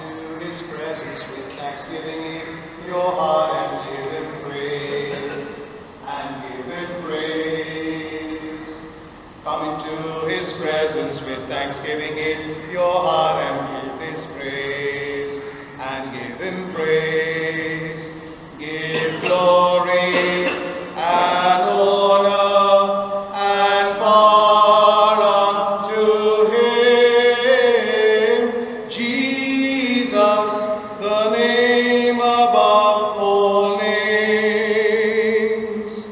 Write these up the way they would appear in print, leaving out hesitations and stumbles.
into his presence with thanksgiving in your heart and give him praise. And give him praise. Come into his presence with thanksgiving in your heart and give his praise. And give him praise. Give glory and honor and power unto him, Jesus, the name above all names.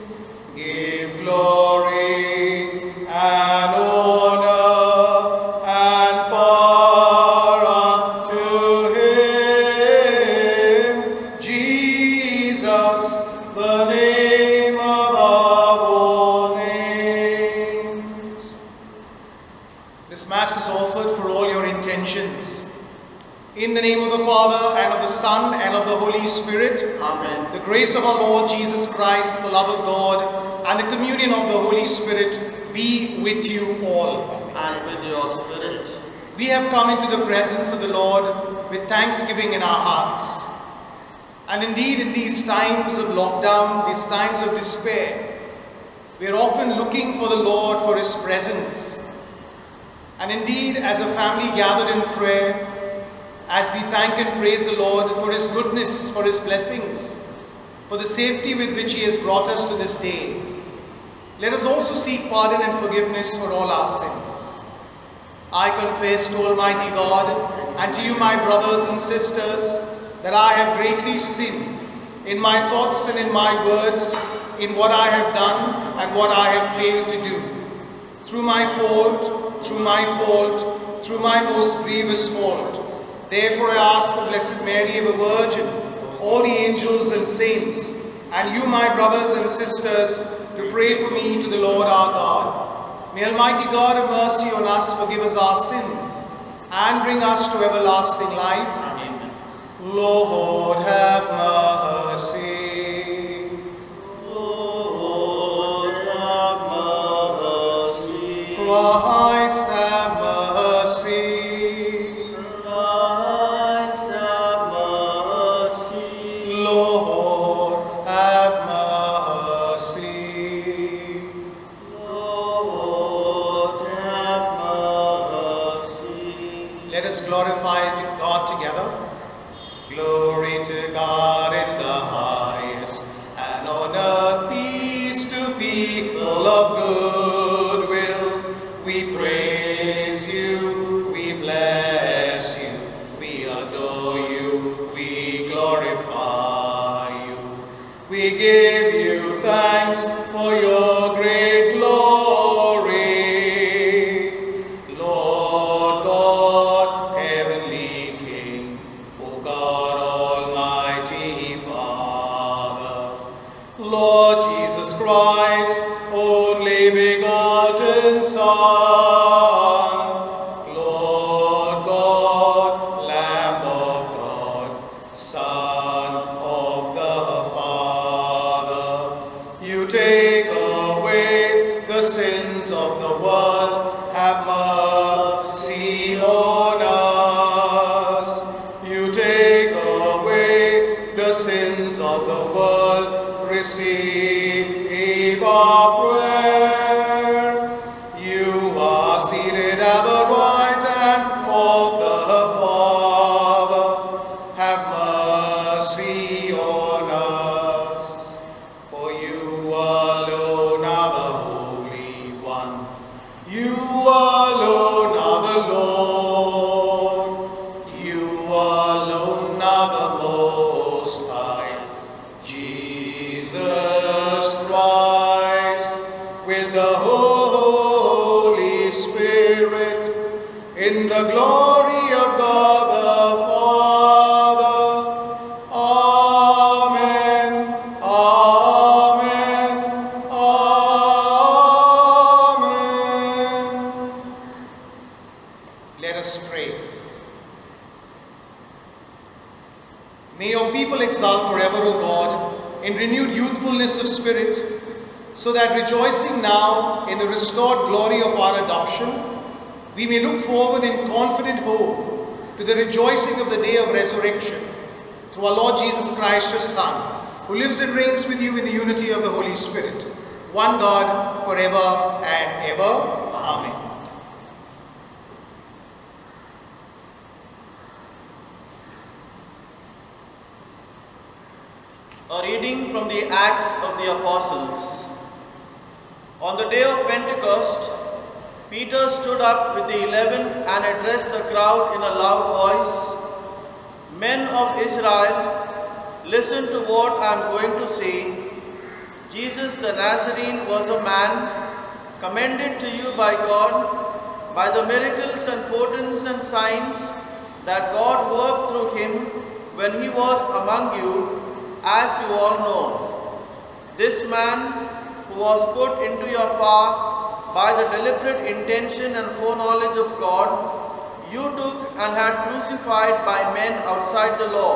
Give glory and honor and power unto him, Jesus, the name above all names. This Mass is offered for all your intentions. In the name of the Father, and of the Son, and of the Holy Spirit. Amen. The grace of our Lord Jesus Christ, the love of God, and the communion of the Holy Spirit be with you all. And with your spirit. We have come into the presence of the Lord with thanksgiving in our hearts. And indeed, in these times of lockdown, these times of despair, we are often looking for the Lord for his presence. And indeed, as a family gathered in prayer, as we thank and praise the Lord for his goodness, for his blessings, for the safety with which he has brought us to this day, let us also seek pardon and forgiveness for all our sins. I confess to Almighty God and to you, my brothers and sisters, that I have greatly sinned in my thoughts and in my words, in what I have done and what I have failed to do. Through my fault, through my most grievous fault. Therefore I ask the Blessed Mary, ever Virgin, all the angels and saints, and you, my brothers and sisters, to pray for me to the Lord our God. May Almighty God have mercy on us, forgive us our sins, and bring us to everlasting life. Amen. Lord, have mercy. Lord, have mercy. Christ, have mercy. Christ, have mercy. Lord, have mercy. Lord, have mercy. Let us glorify God together. Glory to God in the highest, and on earth peace to people of good will. We praise you, we bless you, we adore you, we glorify you. We give you thanks for your great glory. Lord God, heavenly King, O God, Almighty Father, Lord Jesus Christ, only begotten Son, Lord God, Lamb of God, Son of the Father, you take away the sins of the world, have mercy on us. You take away the sins of the world, receive our prayer. You are seated at the right hand of the Father. Have mercy on us. For you alone are the Holy One. You alone are the Lord. You alone are the Most High. Jesus Christ, with the Holy Spirit, in the glory of God the Father. Amen. Amen. Amen. Let us pray. May your people exult forever, O God, in renewed youthfulness of spirit, so that rejoicing now in the restored glory of our adoption, we may look forward in confident hope to the rejoicing of the day of resurrection, through our Lord Jesus Christ, your Son, who lives and reigns with you in the unity of the Holy Spirit, one God, forever and ever. Amen. A reading from the Acts of the Apostles. On the day of Pentecost, Peter stood up with the 11 and addressed the crowd in a loud voice, "Men of Israel, listen to what I am going to say. Jesus the Nazarene was a man commended to you by God by the miracles and portents and signs that God worked through him when he was among you, as you all know. This man who was put into your power by the deliberate intention and foreknowledge of God, you took and had crucified by men outside the law.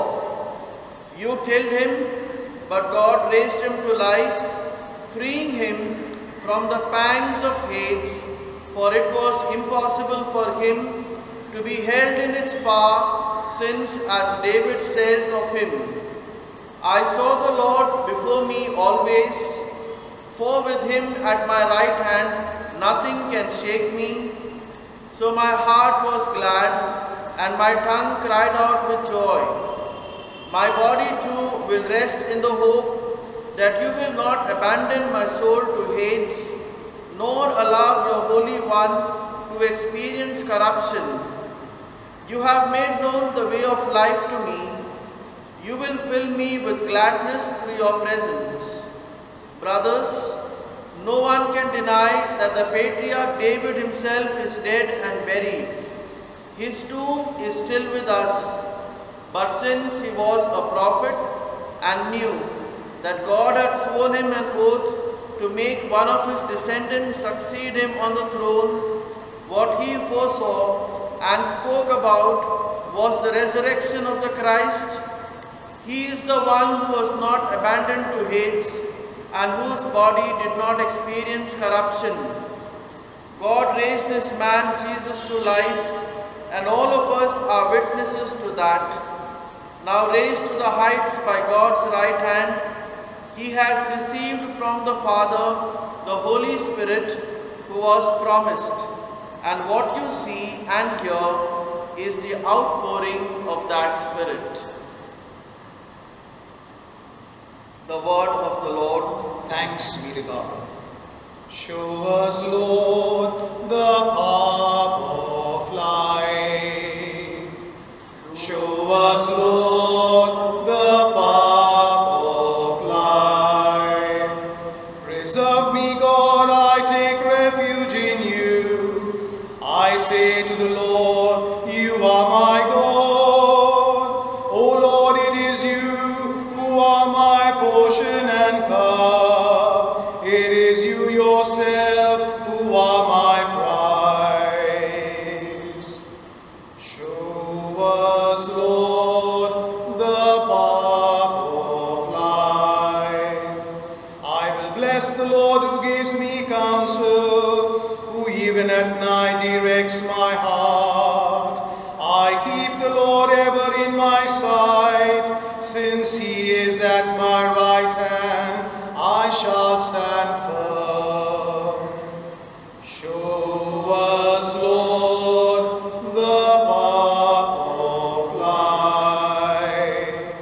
You killed him, but God raised him to life, freeing him from the pangs of hate, for it was impossible for him to be held in its power, since, as David says of him, I saw the Lord before me always, for with him at my right hand nothing can shake me. So my heart was glad, and my tongue cried out with joy. My body too will rest in the hope that you will not abandon my soul to Hades, nor allow your Holy One to experience corruption. You have made known the way of life to me. You will fill me with gladness through your presence. Brothers, no one can deny that the patriarch David himself is dead and buried. His tomb is still with us. But since he was a prophet and knew that God had sworn him an oath to make one of his descendants succeed him on the throne, what he foresaw and spoke about was the resurrection of the Christ. He is the one who was not abandoned to Hades and whose body did not experience corruption. God raised this man Jesus to life, and all of us are witnesses to that. Now raised to the heights by God's right hand, he has received from the Father the Holy Spirit who was promised. And what you see and hear is the outpouring of that Spirit. The word of the Lord. Thanks be to God. Show us, Lord, the path of life. Show us, Lord, the path of life. Preserve me, God, I take refuge in you. I say to the Lord, you are my God. O Lord, it is you who are my portion and cup. It is you yourself who are my prize. Show us, Lord, the path of life. I will bless the Lord who gives me counsel, who even at night directs my heart. I keep the Lord ever in my sight, since he is at my right hand, I shall stand firm. Show us, Lord, the path of life.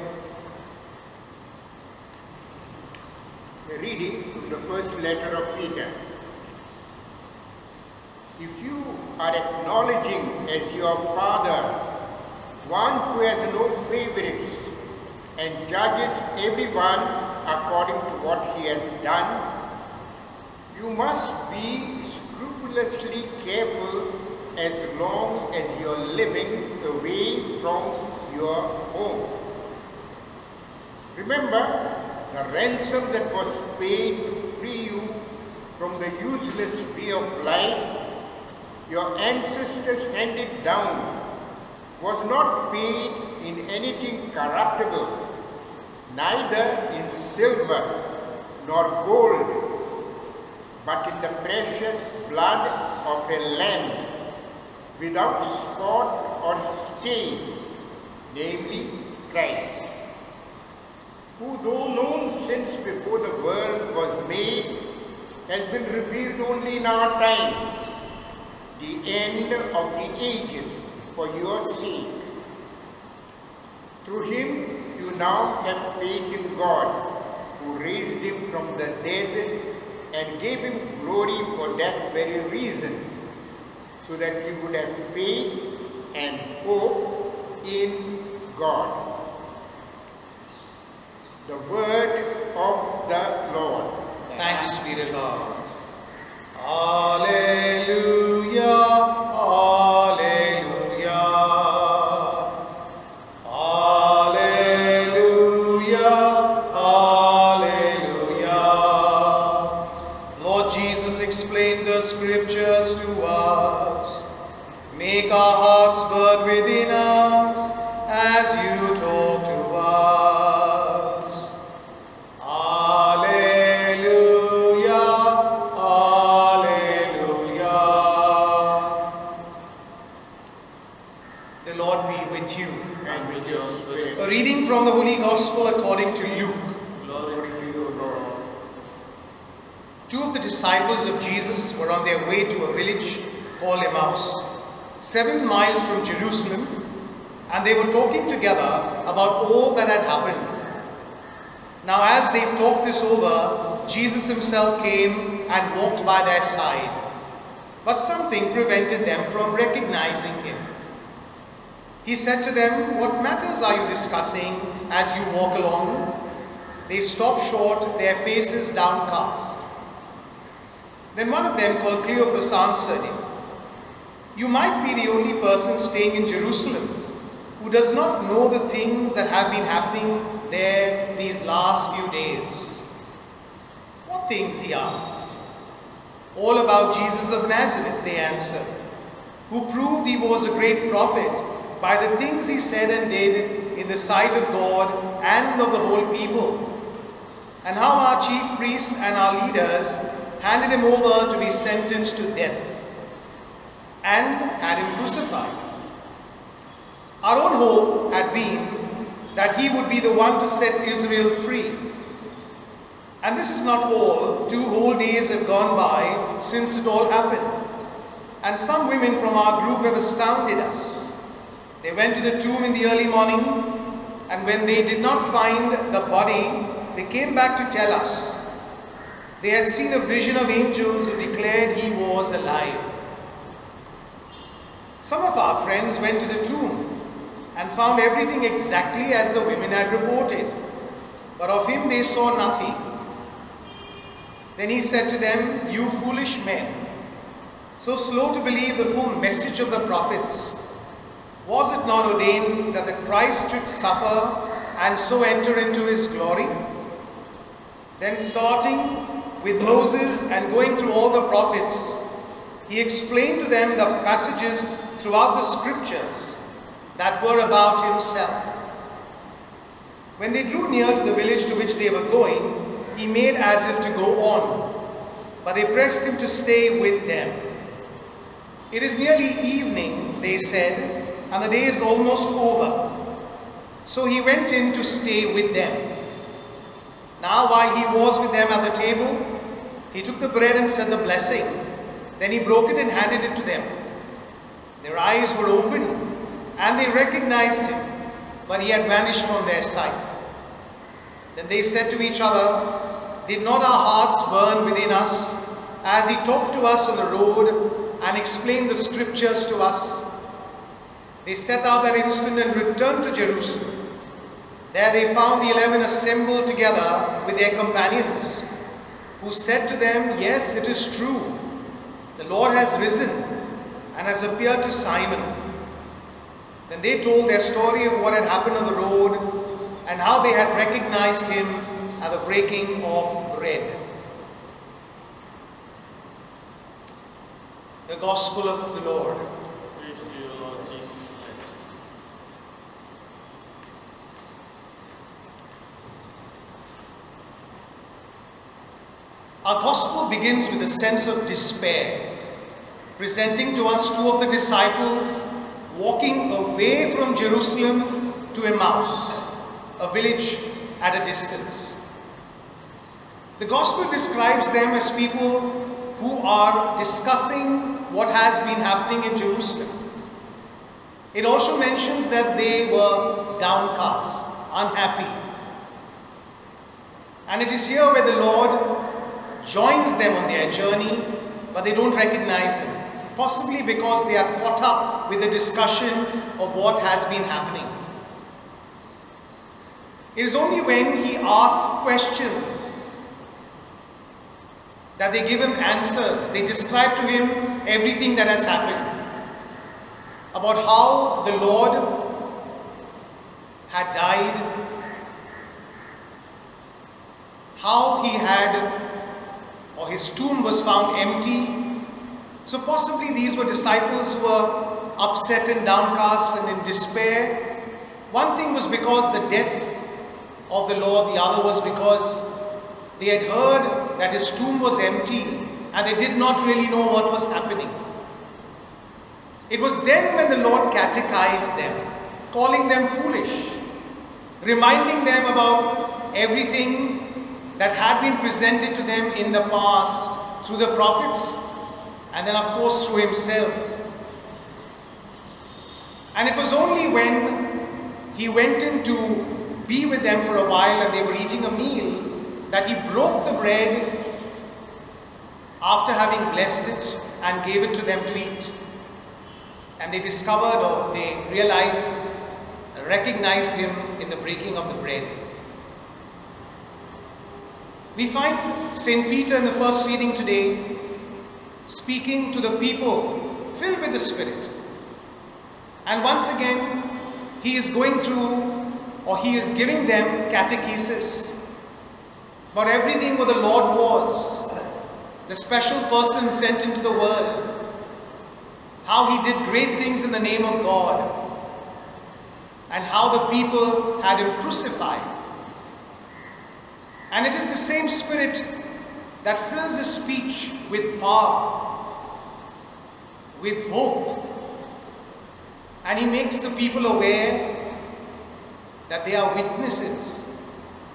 A reading from the first letter of Peter. If you are acknowledging as your Father one who has no favorites and judges everyone according to what he has done, you must be scrupulously careful as long as you are living away from your home. Remember the ransom that was paid to free you from the useless way of life your ancestors handed down was not paid in anything corruptible, neither in silver nor gold, but in the precious blood of a lamb, without spot or stain, namely Christ, who though known since before the world was made, has been revealed only in our time, the end of the ages for your sake. Through him you now have faith in God, who raised him from the dead and gave him glory for that very reason, so that you would have faith and hope in God. The word of the Lord. Thanks be to God. Alleluia, alleluia, alleluia, alleluia. Lord Jesus, explain the scriptures to us. Make our hearts burn within us as you talk to us. Alleluia, alleluia. The Lord be with you. And with your spirit. A reading from the Holy Gospel according to Luke. Glory to you, Lord. Two of the disciples of Jesus were on their way to a village called Emmaus, 7 miles from Jerusalem, and they were talking together about all that had happened. Now as they talked this over, Jesus himself came and walked by their side, but something prevented them from recognizing him. He said to them, "What matters are you discussing as you walk along?" They stopped short, their faces downcast. Then one of them, called Cleophas, answered him, "You might be the only person staying in Jerusalem who does not know the things that have been happening there these last few days." "What things?" he asked. "All about Jesus of Nazareth," they answered, "who proved he was a great prophet by the things he said and did in the sight of God and of the whole people, and how our chief priests and our leaders handed him over to be sentenced to death and had him crucified. Our own hope had been that he would be the one to set Israel free. And this is not all. 2 whole days have gone by since it all happened, and some women from our group have astounded us. They went to the tomb in the early morning, and when they did not find the body, they came back to tell us they had seen a vision of angels who declared he was alive. Some of our friends went to the tomb and found everything exactly as the women had reported, but of him they saw nothing." Then he said to them, "You foolish men, so slow to believe the full message of the prophets. Was it not ordained that the Christ should suffer and so enter into his glory?" Then starting with Moses and going through all the prophets, he explained to them the passages throughout the scriptures that were about himself. When they drew near to the village to which they were going, he made as if to go on, but they pressed him to stay with them. "It is nearly evening," they said, "and the day is almost over." So he went in to stay with them. Now while he was with them at the table, he took the bread and said the blessing. Then he broke it and handed it to them. Their eyes were opened, and they recognized him, but he had vanished from their sight. Then they said to each other, "Did not our hearts burn within us as he talked to us on the road and explained the scriptures to us?" They set out that instant and returned to Jerusalem. There they found the 11 assembled together with their companions, who said to them, "Yes, it is true. The Lord has risen and has appeared to Simon." Then they told their story of what had happened on the road and how they had recognized him at the breaking of bread. The Gospel of the Lord. Praise to you, Lord Jesus Christ. Our Gospel begins with a sense of despair, presenting to us 2 of the disciples walking away from Jerusalem to Emmaus, a village at a distance. The Gospel describes them as people who are discussing what has been happening in Jerusalem. It also mentions that they were downcast, unhappy. And it is here where the Lord joins them on their journey, but they don't recognize Him, possibly because they are caught up with the discussion of what has been happening. It is only when He asks questions that they give Him answers. They describe to Him everything that has happened, about how the Lord had died, how He had, or His tomb was found empty. So possibly these were disciples who were upset and downcast and in despair. One thing was because the death of the Lord, the other was because they had heard that His tomb was empty and they did not really know what was happening. It was then when the Lord catechized them, calling them foolish, reminding them about everything that had been presented to them in the past through the prophets, and then of course through Himself. And it was only when He went in to be with them for a while and they were eating a meal that He broke the bread after having blessed it and gave it to them to eat. And they discovered, or they realized, recognized Him in the breaking of the bread. We find St. Peter in the first reading today speaking to the people filled with the Spirit. And once again, he is going through, or he is giving them catechesis about everything what the Lord was, the special person sent into the world, how He did great things in the name of God, and how the people had Him crucified. And it is the same Spirit that fills His speech with power, with hope, and He makes the people aware that they are witnesses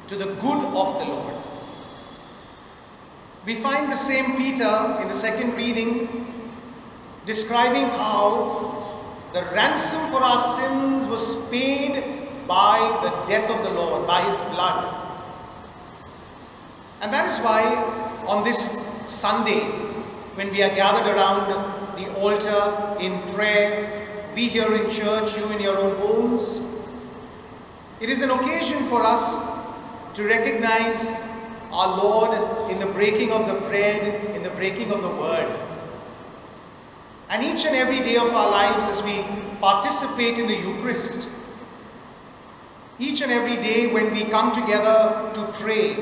to the good of the Lord. We find the same Peter in the second reading describing how the ransom for our sins was paid by the death of the Lord, by His blood. And that is why on this Sunday, when we are gathered around the altar in prayer, we here in church, you in your own homes, it is an occasion for us to recognize our Lord in the breaking of the bread, in the breaking of the word. And each and every day of our lives as we participate in the Eucharist, each and every day when we come together to pray,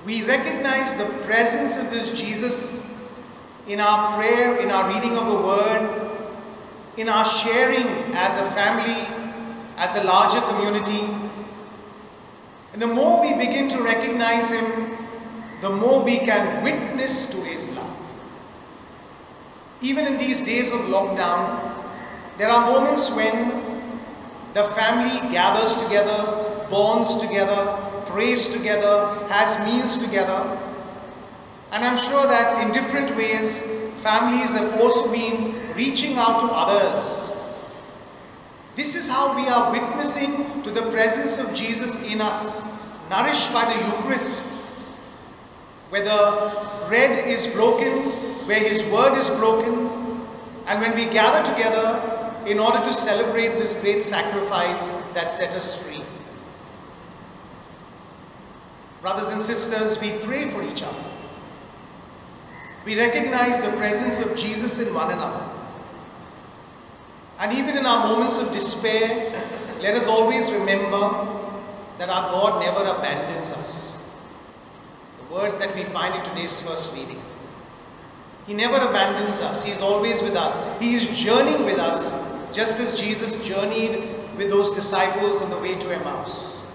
we recognize the presence of this Jesus in our prayer, in our reading of the Word, in our sharing as a family, as a larger community. And the more we begin to recognize Him, the more we can witness to His love. Even in these days of lockdown, there are moments when the family gathers together, bonds together, prays together, has meals together. And I'm sure that in different ways, families have also been reaching out to others. This is how we are witnessing to the presence of Jesus in us, nourished by the Eucharist, where the bread is broken, where His word is broken, and when we gather together in order to celebrate this great sacrifice that set us free. Brothers and sisters, we pray for each other. We recognize the presence of Jesus in one another. And even in our moments of despair, let us always remember that our God never abandons us. The words that we find in today's first reading. He never abandons us. He is always with us. He is journeying with us, just as Jesus journeyed with those disciples on the way to Emmaus.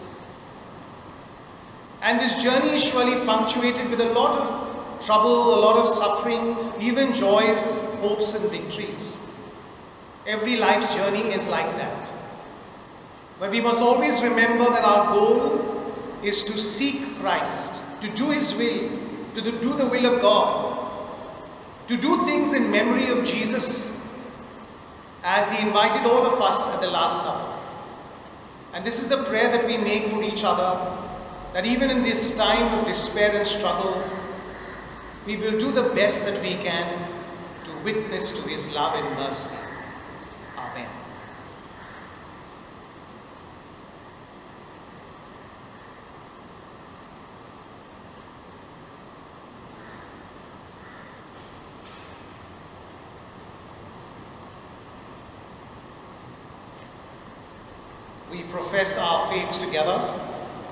And this journey is surely punctuated with a lot of trouble, a lot of suffering, even joys, hopes and victories. Every life's journey is like that. But we must always remember that our goal is to seek Christ, to do His will, to do the will of God, to do things in memory of Jesus as He invited all of us at the Last Supper. And this is the prayer that we make for each other, that even in this time of despair and struggle, we will do the best that we can to witness to His love and mercy. Amen. We profess our faiths together.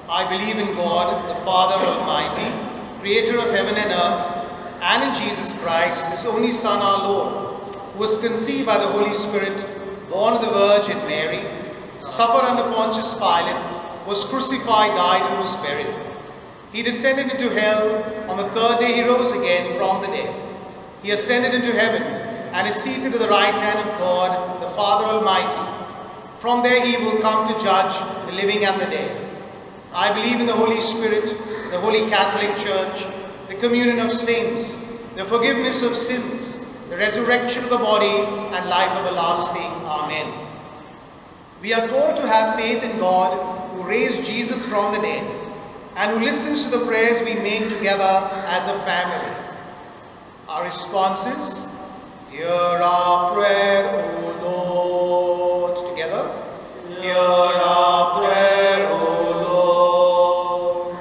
I believe in God, the Father Almighty, creator of heaven and earth, and in Jesus Christ, His only Son, our Lord, who was conceived by the Holy Spirit, born of the Virgin Mary, suffered under Pontius Pilate, was crucified, died, and was buried. He descended into hell. On the third day He rose again from the dead. He ascended into heaven and is seated at the right hand of God, the Father Almighty. From there He will come to judge the living and the dead. I believe in the Holy Spirit, the Holy Catholic Church, the communion of saints, the forgiveness of sins, the resurrection of the body, and life everlasting. Amen. We are called to have faith in God, who raised Jesus from the dead, and who listens to the prayers we make together as a family. Our responses: hear our prayer, O Lord. Together. Hear our prayer, O Lord.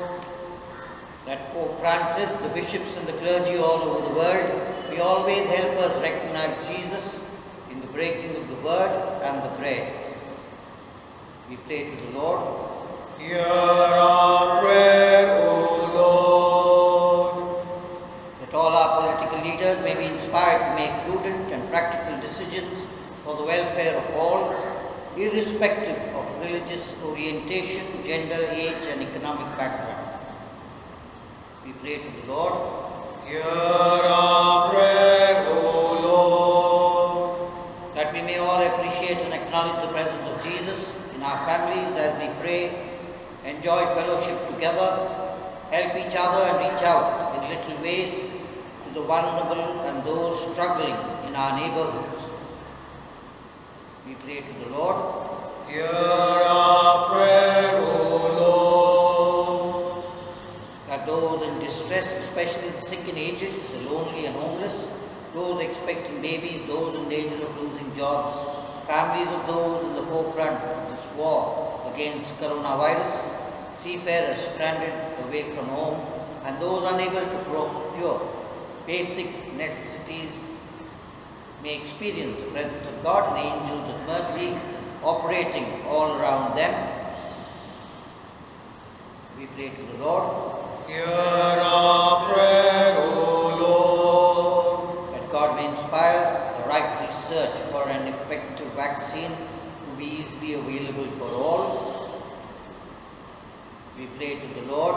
That Pope Francis, the bishops and the clergy all over the world may always help us recognize Jesus in the breaking of the word and the bread. We pray to the Lord. Hear our prayer, O Lord. That all our political leaders may be inspired to make prudent and practical decisions for the welfare of all, irrespective of religious orientation, gender, age, and economic background. We pray to the Lord. Hear our prayer, O Lord. That we may all appreciate and acknowledge the presence of Jesus in our families as we pray, enjoy fellowship together, help each other and reach out in little ways to the vulnerable and those struggling in our neighborhoods. We pray to the Lord. Hear our prayer, O Lord. That those in distress, especially the sick and aged, the lonely and homeless, those expecting babies, those in danger of losing jobs, families of those in the forefront of this war against coronavirus, seafarers stranded away from home, and those unable to procure basic necessities may experience the presence of God and angels of mercy operating all around them. We pray to the Lord. Hear our prayer, O Lord. That God may inspire the right research for an effective vaccine to be easily available for all. We pray to the Lord.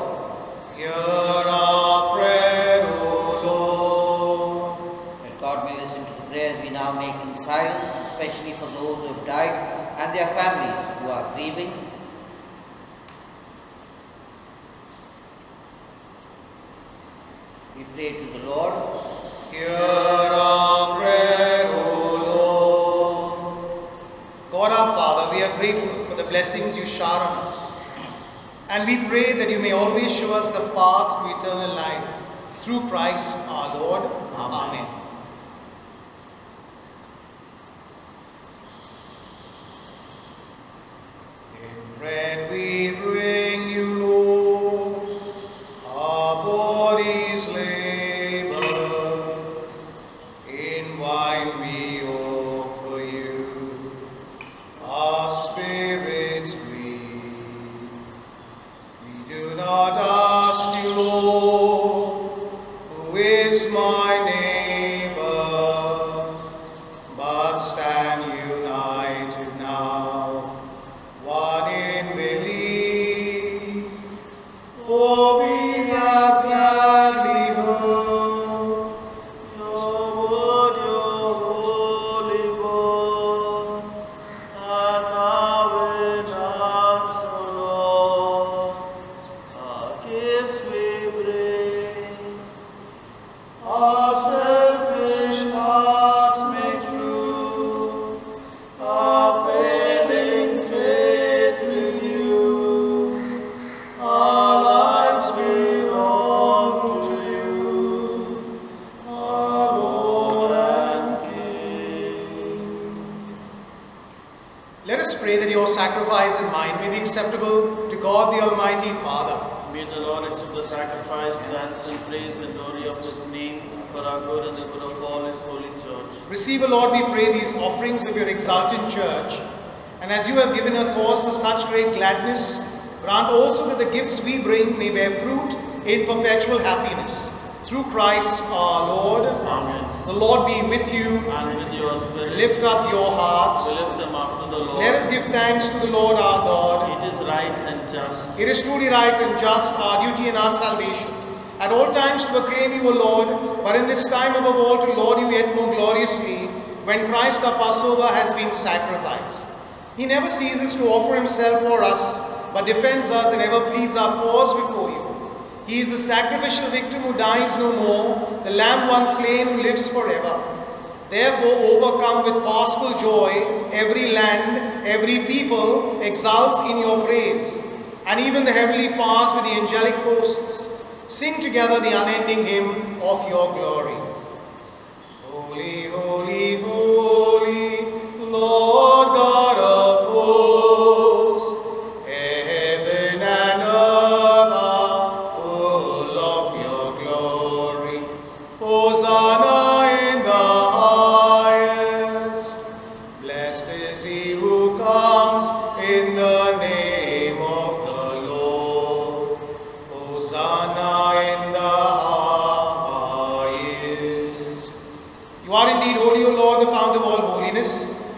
Hear our prayer, O Lord. That God may listen to the prayers we now make in silence, especially for those who have died and their families who are grieving. We pray to the Lord. Hear our prayer, O Lord. God our Father, we are grateful for the blessings you shower on us. And we pray that you may always show us the path to eternal life through Christ our Lord. Amen. In bread we bring you, Lord, our bodies labor. In wine we offer you our spirits grieve. We do not ask you, Lord, who is my neighbor, but stand united now, one in belief. For we have gladly heard your word, your holy word. Our selfish hearts make true, our failing faith renew. Our lives belong to you, our Lord and King. Let us pray that your sacrifice and mine may be acceptable to God the Almighty Father. May the Lord accept the sacrifice with thanks and praise and glory of His name for our good and the good of all His holy church. Receive, O Lord, we pray, these offerings of your exultant church, and as you have given her cause for such great gladness, grant also that the gifts we bring may bear fruit in perpetual happiness. Through Christ our Lord. Amen. The Lord be with you. And with your spirit, Lift up your we hearts. lift them up to the Lord. Let us give thanks to the Lord our God. It is right and just. It is truly right and just, our duty and our salvation, at all times to acclaim you, O Lord, but in this time above all to laud you yet more gloriously, when Christ our Passover has been sacrificed. He never ceases to offer himself for us, but defends us and ever pleads our cause before you. He is the sacrificial victim who dies no more, the Lamb once slain who lives forever. Therefore, overcome with paschal joy, every land, every people exults in your praise. And even the heavenly powers with the angelic hosts sing together the unending hymn of your glory. Holy, holy, holy, Lord God of hosts, heaven and earth are full of your glory. Hosanna in the highest. Blessed is he who comes in the name of the Lord. Hosanna in the highest. You are indeed holy, O Lord, the fount of all holiness.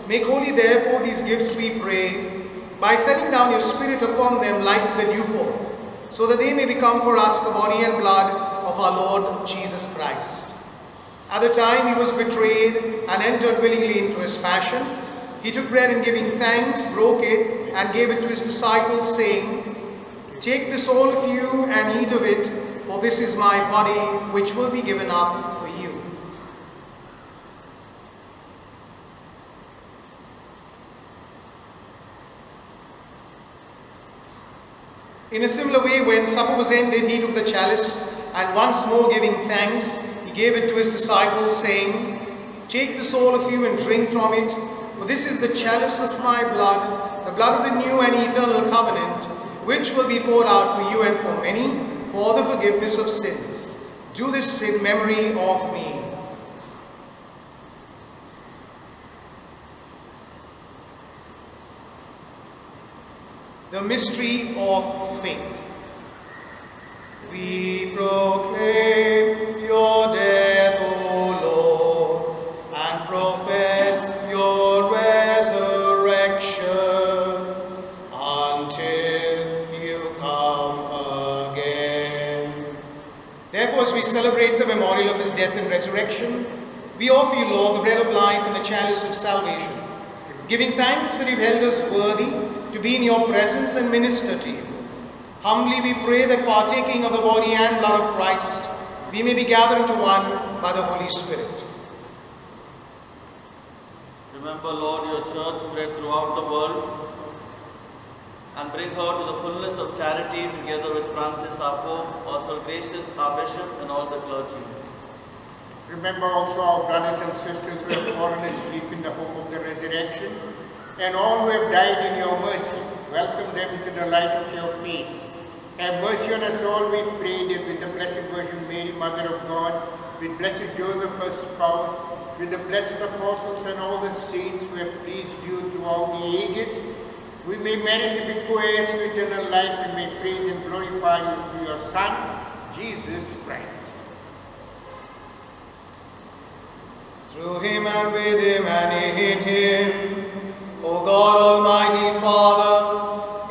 Make holy therefore these gifts, we pray, by sending down your Spirit upon them like the dewfall, so that they may become for us the body and blood of our Lord Jesus Christ. At the time he was betrayed and entered willingly into his passion, he took bread and giving thanks, broke it and gave it to his disciples, saying, "Take this all of you and eat of it, for this is my body which will be given up for you." In a similar way, when supper was ended, he took the chalice, and once more giving thanks, he gave it to his disciples, saying, "Take this all of you and drink from it, for this is the chalice of my blood, the blood of the new and eternal covenant, which will be poured out for you and for many, for the forgiveness of sins. Do this in memory of me." The mystery of faith. We proclaim your death, O Lord, and profess your resurrection until you come again. Therefore, as we celebrate the memorial of his death and resurrection, we offer you, Lord, the bread of life and the chalice of salvation, giving thanks that you've held us worthy to be in your presence and minister to you. Humbly we pray that partaking of the body and blood of Christ, we may be gathered into one by the Holy Spirit. Remember, Lord, your church spread throughout the world, and bring her to the fullness of charity together with Francis our Pope, Oswald Gracious our Bishop, and all the clergy. Remember also our brothers and sisters who have fallen asleep in the hope of the resurrection, and all who have died in your mercy. Welcome them to the light of your face. Have mercy on us all, we pray, that with the Blessed Virgin Mary, Mother of God, with Blessed Joseph, her spouse, with the blessed apostles and all the saints who have pleased you throughout the ages, we may merit to be co-heirs to eternal life, and may praise and glorify you through your Son, Jesus Christ. Through him and with him and in him, O God, Almighty Father,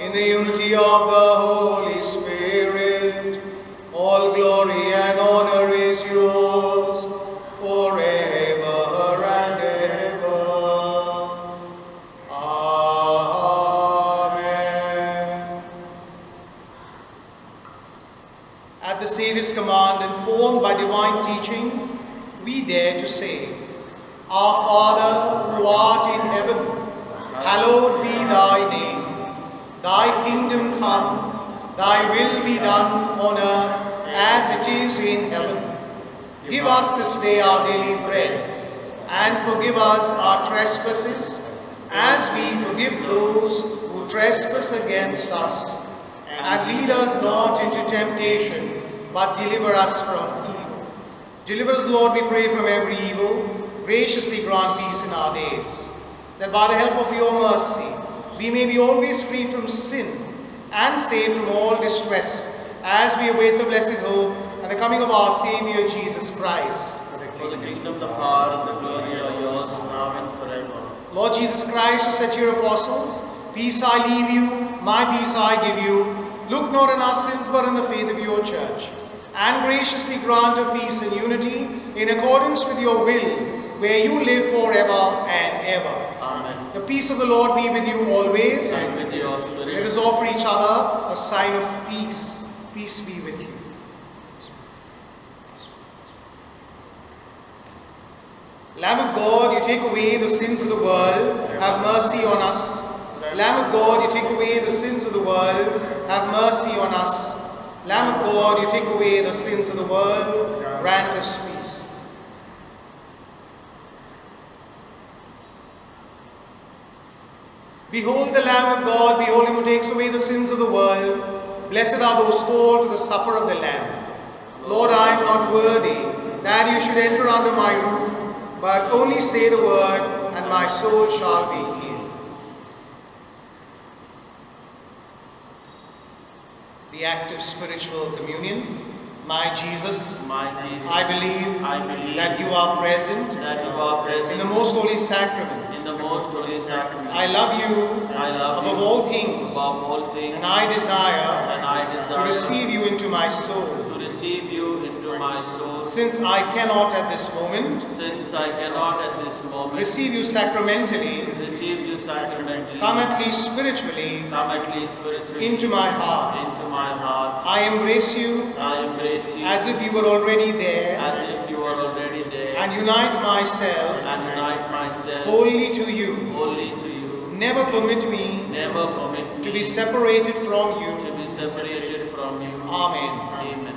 in the unity of the Holy Spirit, all glory and honor is yours forever and ever. Amen. At the Saviour's command, informed by divine teaching, teaching, we dare to say, Our Father, who art in heaven, hallowed be thy name. Thy kingdom come, thy will be done on earth as it is in heaven. Give us this day our daily bread, and forgive us our trespasses, as we forgive those who trespass against us. And lead us not into temptation, but deliver us from evil. Deliver us, Lord, we pray, from every evil. Graciously grant peace in our days, that by the help of your mercy, we may be always free from sin and safe from all distress, as we await the blessed hope and the coming of our Saviour Jesus Christ. For the kingdom, the power, and the glory are yours, now and forever. Lord Jesus Christ, who said to your apostles, Peace I leave you, my peace I give you. Look not on our sins, but on the faith of your church, and graciously grant her peace and unity in accordance with your will, where you live forever and ever. Amen. The peace of the Lord be with you always. And with your spirit. Let us offer each other a sign of peace. Peace be with you. Lamb of God, you take away the sins of the world, have mercy on us. Lamb of God, you take away the sins of the world, have mercy on us. Lamb of God, you take away the sins of the world, grant us peace. Behold the Lamb of God, behold him who takes away the sins of the world. Blessed are those called to the supper of the Lamb. Lord, I am not worthy that you should enter under my roof, but only say the word, and my soul shall be healed. The act of spiritual communion. My Jesus, I believe that you are present in the most holy sacrament. I love you above all things, and I desire to receive you into my soul. Since I cannot at this moment receive you sacramentally, come at least spiritually into my heart. I embrace you as if you were already there, and unite myself wholly to you. Never permit me to be separated from you. Amen. Amen.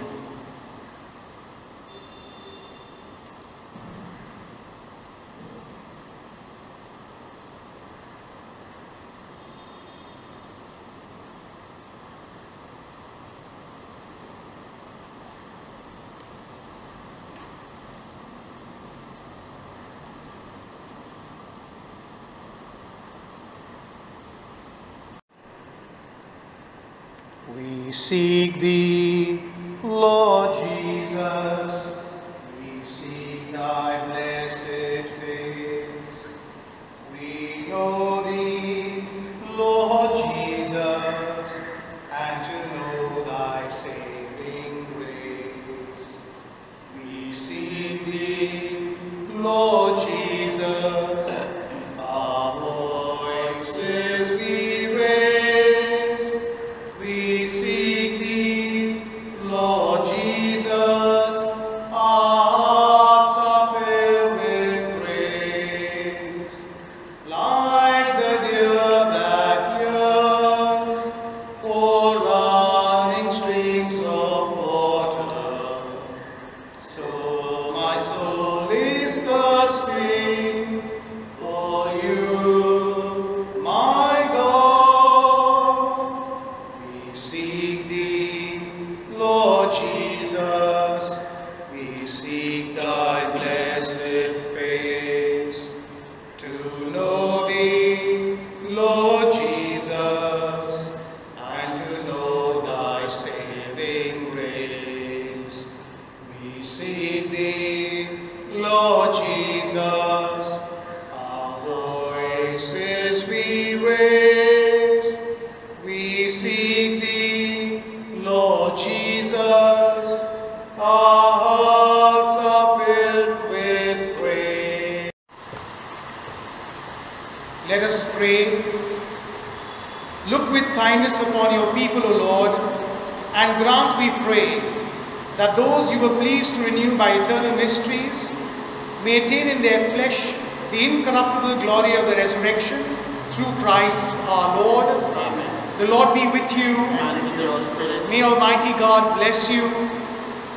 We seek thee, Lord Jesus. We seek thy blessed face. We know thee, Lord Jesus, and to know thy saving grace. We seek thee, Lord Jesus. Our voices we raise. We seek thee, Lord Jesus. Our hearts are filled with praise. Like the deer that yearns for running streams of water, so my soul is thirsting for you, my God. We seek thee, Lord Jesus. We seek thy blessed face. To know thee, Lord Jesus, and to know thy saving grace. We seek thee, Lord Jesus. Our voices we raise. We seek thee, Lord Jesus. Our hearts are filled with praise. Let us pray. Look with kindness upon your people, O Lord, and grant, we pray, that those you were pleased to renew by eternal mysteries may attain in their flesh the incorruptible glory of the resurrection through Christ our Lord. Amen. The Lord be with you. And with your spirit. May Almighty God bless you,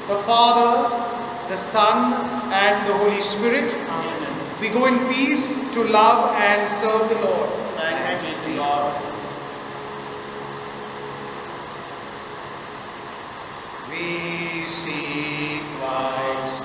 the Father, the Son, and the Holy Spirit. Amen. We go in peace to love and serve the Lord. Thanks be to God. We seek Christ.